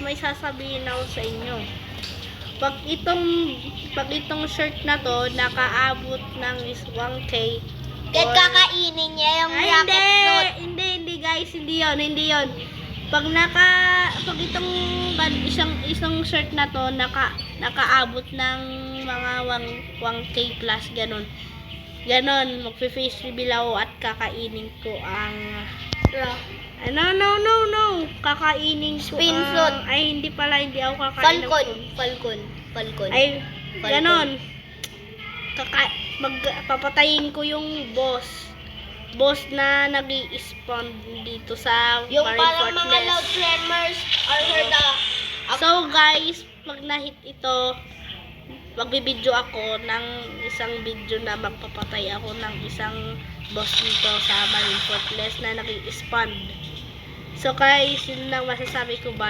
may sasabihin ako sa inyo. Pag itong shirt na to nakaabot ng 1K, Kahit kakainin niya yung ay, rocket note. hindi guys, hindi yon. Pag itong isang shirt na to nakaabot ng mga 1K plus ganon, magfe-face reveal ako at kakainin ko ang no. Kakainin ko Spin float. ay hindi ako kakain Falcon. ay ganon. Papatayin ko yung boss na nag-i-spawn dito sa Yung Marine parang mga Fortress. loud tremors are heard So guys, pag na-hit ito, magbibideo ako ng isang video na magpapatay ako ng isang boss dito sa Marine Fortress na nag-i-spawn. So guys, yun lang masasabi ko ba.